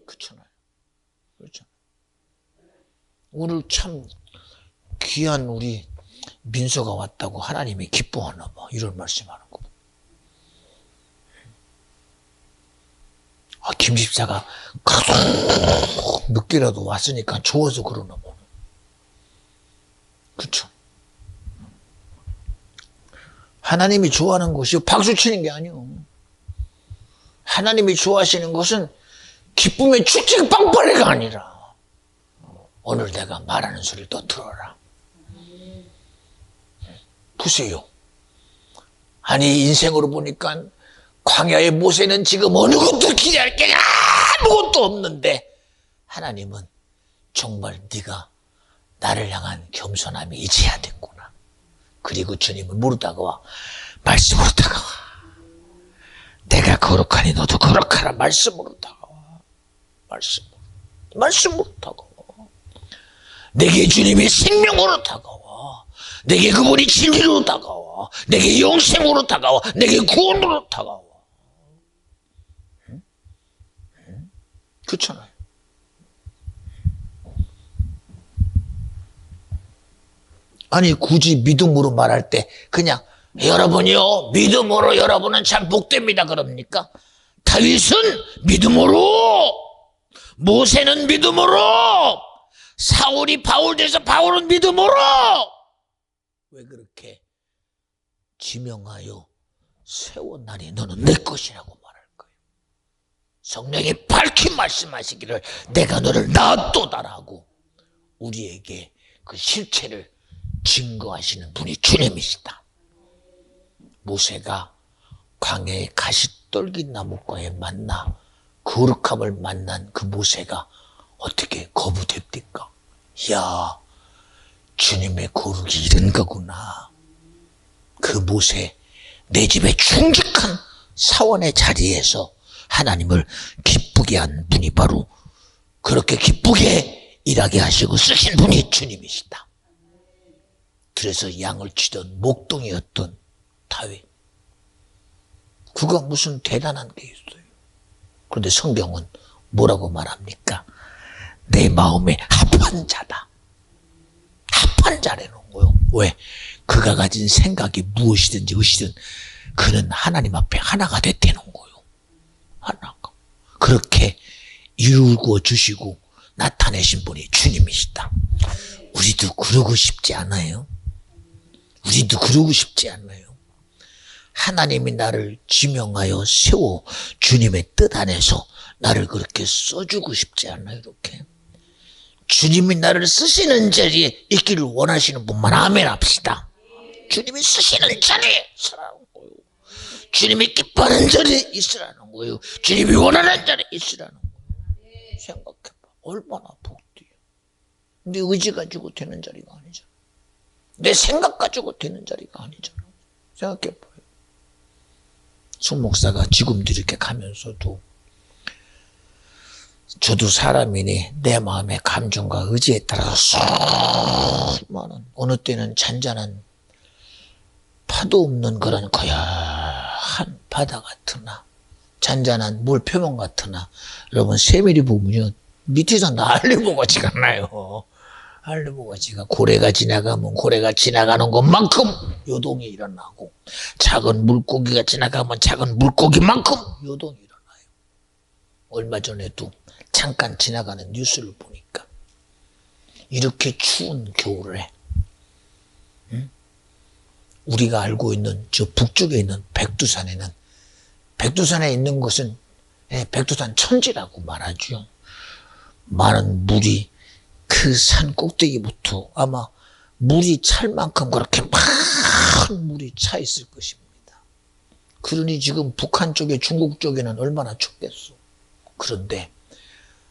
Speaker 1: 그렇잖아요. 그렇죠. 오늘 참 귀한 우리 민서가 왔다고 하나님이 기뻐하나 봐. 이런 말씀하는 거. 김 집사가 늦게라도 왔으니까 좋아서 그러나 보네. 그렇죠. 하나님이 좋아하는 것이 박수 치는 게 아니에요. 하나님이 좋아하시는 것은 기쁨의 축제가 빵빠레가 아니라 오늘 내가 말하는 소리를 또 들어라. 보세요. 아니 인생으로 보니까 광야의 모세는 지금 어느 것도 기대할 게 아무것도 없는데 하나님은 정말 네가 나를 향한 겸손함이 이제야 됐구나. 그리고 주님은 뭐로 다가와? 말씀으로 다가와. 내가 거룩하니 너도 거룩하라. 말씀으로 다가와. 말씀으로 다가와. 내게 주님의 생명으로 다가와. 내게 그분이 진리로 다가와. 내게 영생으로 다가와. 내게 구원으로 다가와. 그렇잖아요. 아니 굳이 믿음으로 말할 때 그냥 여러분이요 믿음으로 여러분은 참 복됩니다 그럽니까? 다윗은 믿음으로, 모세는 믿음으로, 사울이 바울 돼서 바울은 믿음으로. 왜 그렇게 지명하여 세웠나니 너는 내 것이라고 말할 거예요. 성령이 밝히 말씀하시기를 내가 너를 낳았도다라고 우리에게 그 실체를 증거하시는 분이 주님이시다. 모세가 광야의 가시떨기 나무과에 만나 거룩함을 만난 그 모세가 어떻게 거부됩니까? 야, 주님의 거룩이 이런 거구나. 그 모세, 내 집에 충직한 사원의 자리에서 하나님을 기쁘게 한 분이 바로 그렇게 기쁘게 일하게 하시고 쓰신 분이 주님이시다. 그래서 양을 치던 목동이었던 다윗, 그가 무슨 대단한 게 있어요. 그런데 성경은 뭐라고 말합니까? 내 마음에 합한 자다. 합한 자라는 거요. 왜? 그가 가진 생각이 무엇이든지 의시든 그는 하나님 앞에 하나가 됐다는 거요. 하나가. 그렇게 이루고 주시고 나타내신 분이 주님이시다. 우리도 그러고 싶지 않아요? 우리도 그러고 싶지 않아요? 하나님이 나를 지명하여 세워 주님의 뜻 안에서 나를 그렇게 써주고 싶지 않아요? 이렇게 주님이 나를 쓰시는 자리에 있기를 원하시는 분만 아멘 합시다. 주님이 쓰시는 자리에 있으라는 거예요. 주님이 기뻐하는 자리에 있으라는 거예요. 주님이 원하는 자리에 있으라는 거예요. 생각해봐. 얼마나 복돼요. 내 의지 가지고 되는 자리가 아니잖아. 내 생각 가지고 되는 자리가 아니잖아. 생각해봐요. 송 목사가 지금도 이렇게 가면서도 저도 사람이니 내 마음의 감정과 의지에 따라서 수많은, 어느 때는 잔잔한 파도 없는 그런 거야한 바다 같으나, 잔잔한 물 표면 같으나, 여러분 세밀히 보면요 밑에서 난리모가지가 나요. 난리모가지가 고래가 지나가면 고래가 지나가는 것만큼 요동이 일어나고, 작은 물고기가 지나가면 작은 물고기만큼 요동이 일어나요. 얼마 전에도 잠깐 지나가는 뉴스를 보니까 이렇게 추운 겨울에 우리가 알고 있는 저 북쪽에 있는 백두산에는, 백두산에 있는 것은 백두산 천지라고 말하죠. 많은 물이 그 산 꼭대기부터 아마 물이 찰 만큼 그렇게 많은 물이 차 있을 것입니다. 그러니 지금 북한 쪽에, 중국 쪽에는 얼마나 춥겠어. 그런데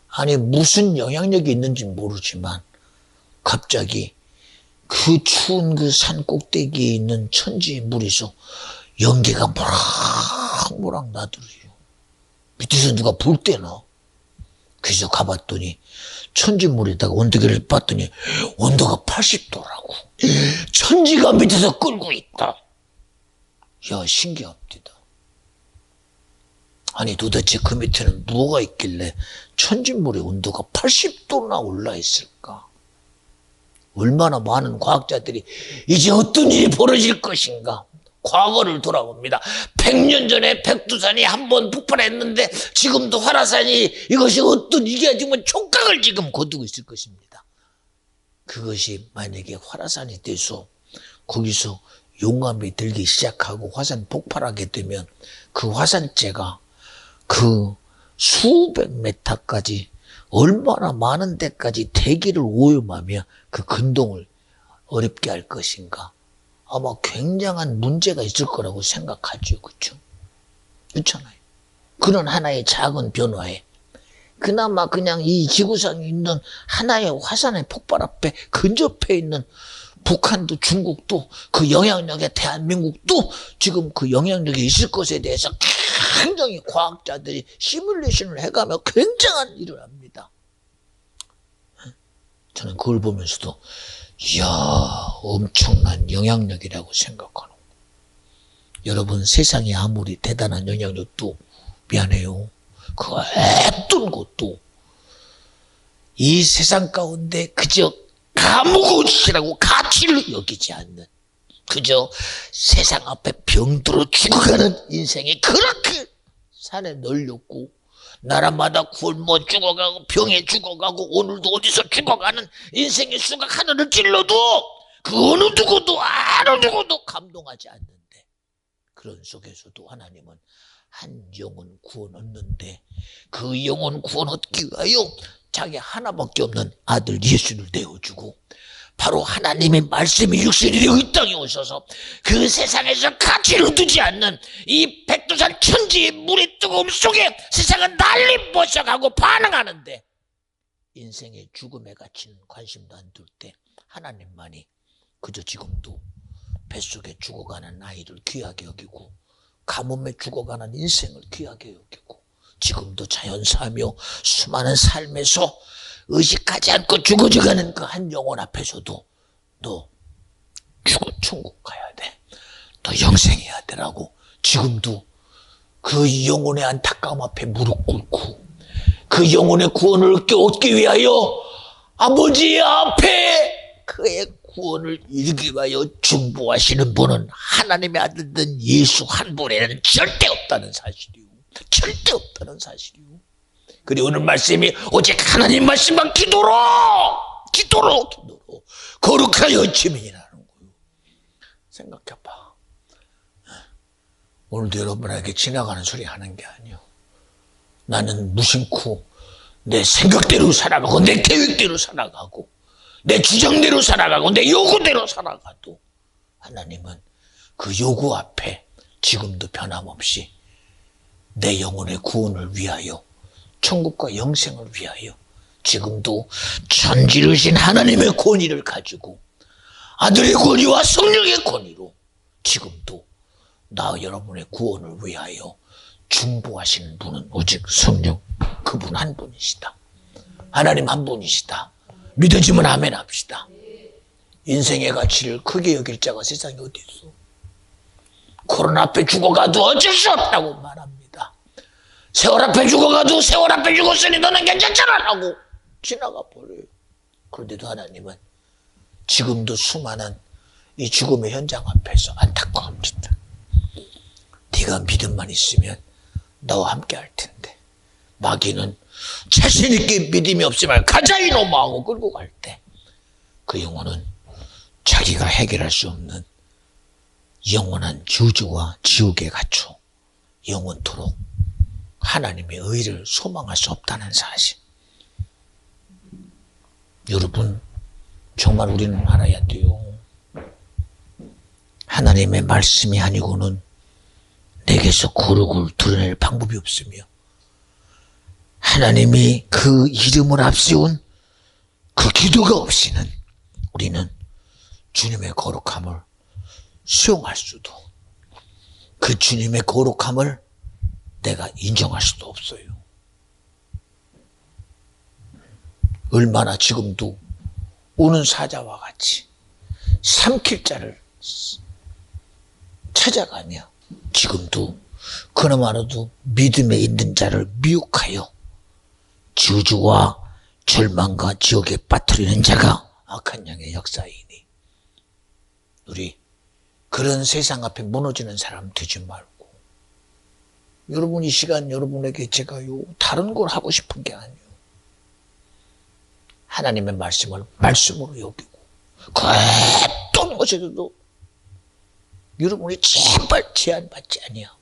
Speaker 1: 아니 무슨 영향력이 있는지 모르지만 갑자기 그 추운 그 산 꼭대기에 있는 천지의 물에서 연기가 모락모락 나더래요. 밑에서 누가 볼 때나. 그래서 가봤더니 천지물에다가 온도계를 봤더니 온도가 80도라고. 천지가 밑에서 끓고 있다. 야, 신기합니다. 아니 도대체 그 밑에는 뭐가 있길래 천지물의 온도가 80도나 올라 있을까? 얼마나 많은 과학자들이 이제 어떤 일이 벌어질 것인가? 과거를 돌아봅니다. 100년 전에 백두산이 한번 폭발했는데 지금도 화라산이, 이것이 어떤, 이게 지금 촉각을 지금 거두고 있을 것입니다. 그것이 만약에 화라산이 돼서 거기서 용암이 들기 시작하고 화산 폭발하게 되면 그 화산재가 그 수백 메타까지, 얼마나 많은 데까지 대기를 오염하며 그 근동을 어렵게 할 것인가. 아마 굉장한 문제가 있을 거라고 생각하죠. 그렇죠? 그렇잖아요. 그런 하나의 작은 변화에 그나마 그냥 이 지구상에 있는 하나의 화산의 폭발 앞에 근접해 있는 북한도 중국도 그 영향력에, 대한민국도 지금 그 영향력이 있을 것에 대해서 굉장히 과학자들이 시뮬레이션을 해가며 굉장한 일을 합니다. 저는 그걸 보면서도 이야, 엄청난 영향력이라고 생각하는 거예요. 여러분, 세상에 아무리 대단한 영향력도 미안해요, 그거 어떤 것도 이 세상 가운데 그저 아무것이라고 가치를 여기지 않는, 그저 세상 앞에 병들어 죽어가는 인생이 그렇게 산에 널렸고 나라마다 굶어 죽어가고 병에 죽어가고 오늘도 어디서 죽어가는 인생의 수가 하늘을 찔러도 그 어느 누구도 감동하지 않는데, 그런 속에서도 하나님은 한 영혼 구원 얻는데 그 영혼 구원 얻기 위하여 자기 하나밖에 없는 아들 예수를 내어주고 바로 하나님의 말씀이 육신이 되어 이 땅에 오셔서 그 세상에서 가치를 두지 않는 이 백두산 천지의 물의 뜨거움 속에 세상은 난리 버셔가고 반응하는데 인생의 죽음의 가치는 관심도 안 둘 때 하나님만이 그저 지금도 뱃속에 죽어가는 아이를 귀하게 여기고 가뭄에 죽어가는 인생을 귀하게 여기고 지금도 자연사하며 수많은 삶에서 의식하지 않고 죽어져가는 그 한 영혼 앞에서도 너 죽어 천국 가야 돼, 너 영생해야 되라고 지금도 그 영혼의 안타까움 앞에 무릎 꿇고 그 영혼의 구원을 얻기 위하여 아버지 앞에 그의 구원을 이루기 위하여 중보하시는 분은 하나님의 아들된 예수 한 분에는 절대 없다는 사실이요, 절대 없다는 사실이요. 그리고 오늘 말씀이 오직 하나님 말씀만 기도로 거룩하여 지민이라는 거예요. 생각해봐. 오늘도 여러분에게 지나가는 소리 하는 게 아니요, 나는 무심코 내 생각대로 살아가고 내 계획대로 살아가고 내 주장대로 살아가고 내 요구대로 살아가도 하나님은 그 요구 앞에 지금도 변함없이 내 영혼의 구원을 위하여 천국과 영생을 위하여 지금도 전지르신 하나님의 권위를 가지고 아들의 권위와 성령의 권위로 지금도 나 여러분의 구원을 위하여 중보하시는 분은 오직 성령 그분 한 분이시다. 하나님 한 분이시다. 믿어지면 아멘 합시다. 인생의 가치를 크게 여길 자가 세상에 어디 있어. 코로나 앞에 죽어가도 어쩔 수 없다고 말합니다. 세월 앞에 죽어가도 세월 앞에 죽었으니 너는 괜찮잖아 라고 지나가 버려요. 그런데도 하나님은 지금도 수많은 이 죽음의 현장 앞에서 안타까워합니다. 네가 믿음만 있으면 너와 함께 할 텐데 마귀는 자신 있게 믿음이 없으면 가자 이놈아 하고 끌고 갈 때 그 영혼은 자기가 해결할 수 없는 영원한 저주와 지옥에 갇혀 영원토록 하나님의 의를 소망할 수 없다는 사실. 여러분, 정말 우리는 알아야 돼요. 하나님의 말씀이 아니고는 내게서 거룩을 드러낼 방법이 없으며 하나님이 그 이름을 앞세운 그 기도가 없이는 우리는 주님의 거룩함을 수용할 수도, 그 주님의 거룩함을 내가 인정할 수도 없어요. 얼마나 지금도 오는 사자와 같이 삼킬 자를 찾아가며 지금도 그나마라도 믿음에 있는 자를 미혹하여 저주와 절망과 지옥에 빠뜨리는 자가 악한 영의 역사이니 우리 그런 세상 앞에 무너지는 사람 되지 말고, 여러분 이 시간 여러분에게 제가요 다른 걸 하고 싶은 게 아니에요. 하나님의 말씀을 말씀으로 여기고 그 어떤 것에도 여러분이 제발 제한받지 아니하고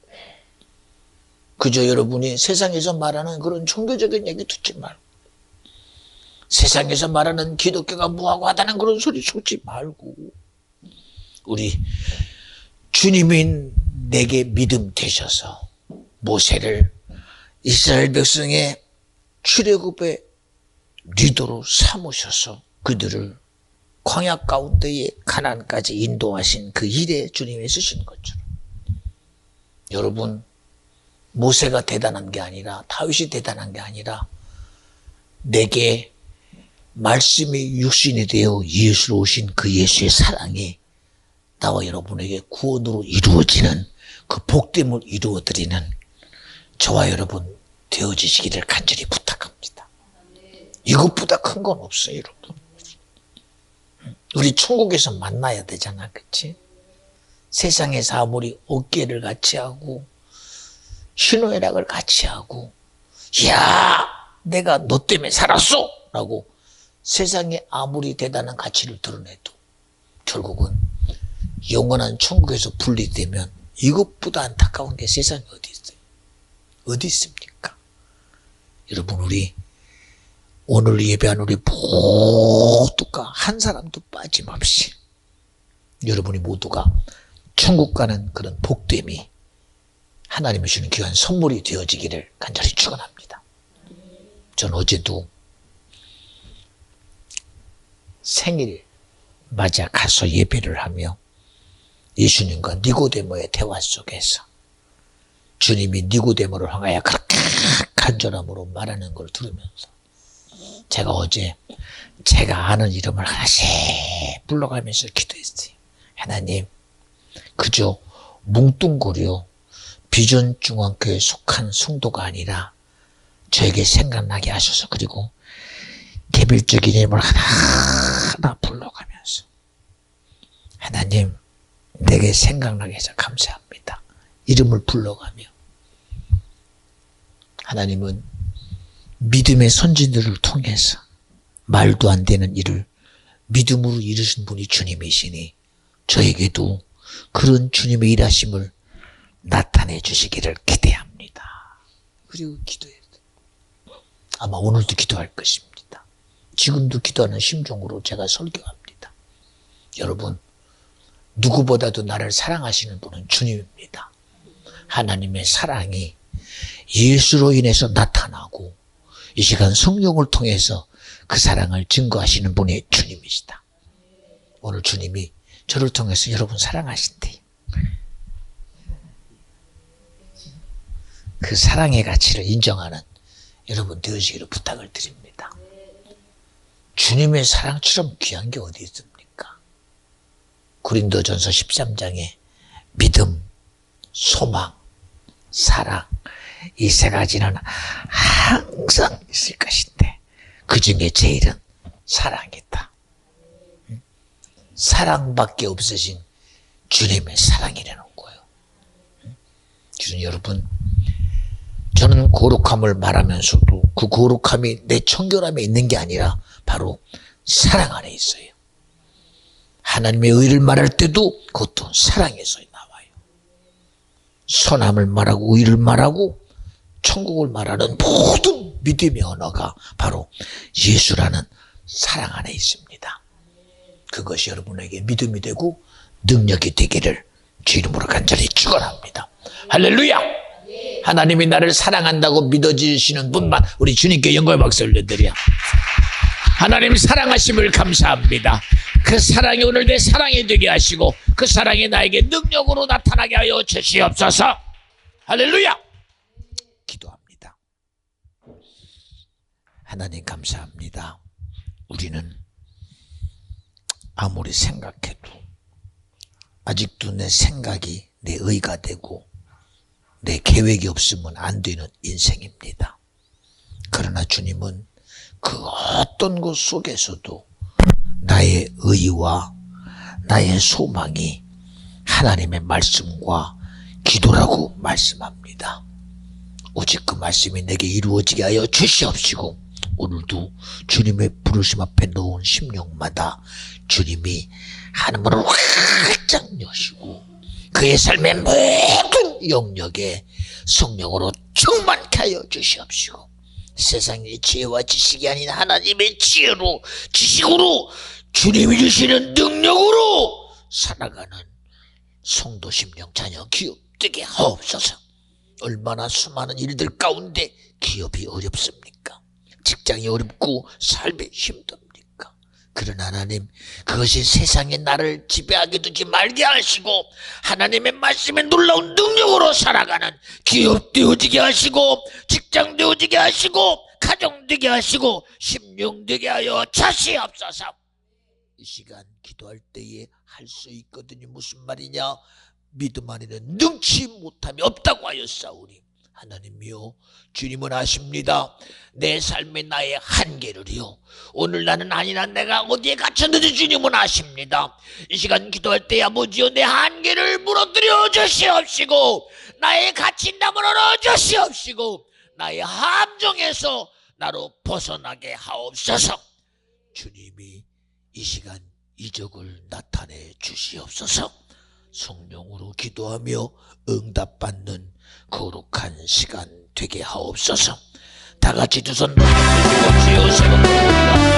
Speaker 1: 그저 여러분이 세상에서 말하는 그런 종교적인 얘기 듣지 말고 세상에서 말하는 기독교가 뭐하고 하다는 그런 소리 속지 말고 우리 주님인 내게 믿음 되셔서 모세를 이스라엘 백성의 출애굽의 리더로 삼으셔서 그들을 광야 가운데에 가나안까지 인도하신 그 일에 주님이 쓰신 것처럼 여러분 모세가 대단한 게 아니라, 다윗이 대단한 게 아니라, 내게 말씀이 육신이 되어 예수로 오신 그 예수의 사랑이 나와 여러분에게 구원으로 이루어지는 그 복됨을 이루어드리는 저와 여러분 되어지시기를 간절히 부탁합니다. 이것보다 큰 건 없어요, 여러분. 우리 천국에서 만나야 되잖아, 그치? 세상에서 아무리 어깨를 같이 하고 희노애락을 같이 하고, 야, 내가 너 때문에 살았어! 라고 세상에 아무리 대단한 가치를 드러내도 결국은 영원한 천국에서 분리되면 이것보다 안타까운 게 세상에 어디 있어요? 어디 있습니까? 여러분, 우리 오늘 예배한 우리 모두가 한 사람도 빠짐없이 여러분이 모두가 천국 가는 그런 복됨이 하나님이 주는 귀한 선물이 되어지기를 간절히 축원합니다. 전 어제도 생일 맞아 가서 예배를 하며 예수님과 니고데모의 대화 속에서 주님이 니고데모를 향하여 그렇게 간절함으로 말하는 걸 들으면서 제가 어제 제가 아는 이름을 하나씩 불러가면서 기도했어요. 하나님, 그저 뭉뚱그려 비전중앙교회에 속한 성도가 아니라 저에게 생각나게 하셔서, 그리고 개별적인 이름을 하나하나 불러가면서 하나님, 내게 생각나게 해서 감사합니다. 이름을 불러가며 하나님은 믿음의 선진들을 통해서 말도 안 되는 일을 믿음으로 이루신 분이 주님이시니 저에게도 그런 주님의 일하심을 나타내 주시기를 기대합니다. 그리고 기도해요. 아마 오늘도 기도할 것입니다. 지금도 기도하는 심정으로 제가 설교합니다. 여러분, 누구보다도 나를 사랑하시는 분은 주님입니다. 하나님의 사랑이 예수로 인해서 나타나고 이 시간 성령을 통해서 그 사랑을 증거하시는 분이 주님이시다. 오늘 주님이 저를 통해서 여러분 사랑하신대요. 그 사랑의 가치를 인정하는 여러분 되어지기를 부탁을 드립니다. 주님의 사랑처럼 귀한 게 어디 있습니까? 고린도전서 13장에 믿음, 소망, 사랑, 이 세 가지는 항상 있을 것인데 그 중에 제일은 사랑이다. 사랑밖에 없으신 주님의 사랑이라는 거예요. 주님, 여러분, 저는 거룩함을 말하면서도 그 거룩함이 내 청결함에 있는 게 아니라 바로 사랑 안에 있어요. 하나님의 의를 말할 때도 그것도 사랑에서 나와요. 선함을 말하고 의를 말하고 천국을 말하는 모든 믿음의 언어가 바로 예수라는 사랑 안에 있습니다. 그것이 여러분에게 믿음이 되고 능력이 되기를 주 이름으로 간절히 축원합니다. 할렐루야! 하나님이 나를 사랑한다고 믿어주시는 분만 우리 주님께 영광의 박수 올려드려. 하나님 사랑하심을 감사합니다. 그 사랑이 오늘 내 사랑이 되게 하시고 그 사랑이 나에게 능력으로 나타나게 하여 주시옵소서. 할렐루야! 기도합니다. 하나님 감사합니다. 우리는 아무리 생각해도 아직도 내 생각이 내 의가 되고 내 계획이 없으면 안 되는 인생입니다. 그러나 주님은 그 어떤 것 속에서도 나의 의와 나의 소망이 하나님의 말씀과 기도라고 말씀합니다. 오직 그 말씀이 내게 이루어지게 하여 주시옵시고 오늘도 주님의 부르심 앞에 놓은 심령마다 주님이 하늘문을 활짝 여시고 그의 삶의 모든 영역에 성령으로 충만케 하여 주시옵시고 세상의 지혜와 지식이 아닌 하나님의 지혜로 지식으로 주님이 주시는 능력으로 살아가는 성도 심령 자녀 기업되게 하옵소서. 얼마나 수많은 일들 가운데 기업이 어렵습니까? 직장이 어렵고 삶이 힘듭니까? 그러나 하나님, 그것이 세상에 나를 지배하게 두지 말게 하시고 하나님의 말씀에 놀라운 능력으로 살아가는 기업 되어지게 하시고 직장 되어지게 하시고 가정 되게 하시고 심령 되게 하여 자시옵소서. 이 시간 기도할 때에 할 수 있거든요. 무슨 말이냐? 믿음 안에는 능치 못함이 없다고 하였사오니 하나님이여, 주님은 아십니다. 내 삶의 나의 한계를요. 오늘 나는 아니나 내가 어디에 갇혔는지 주님은 아십니다. 이 시간 기도할 때 아버지여, 내 한계를 무너뜨려 주시옵시고 나의 갇힌담을 열어 주시옵시고 나의 함정에서 나로 벗어나게 하옵소서. 주님이 이 시간 이적을 나타내 주시옵소서. 성령으로 기도하며 응답받는 거룩한 시간 되게 하옵소서. 다 같이 두 손 들고 주여 세번 부르짖으라.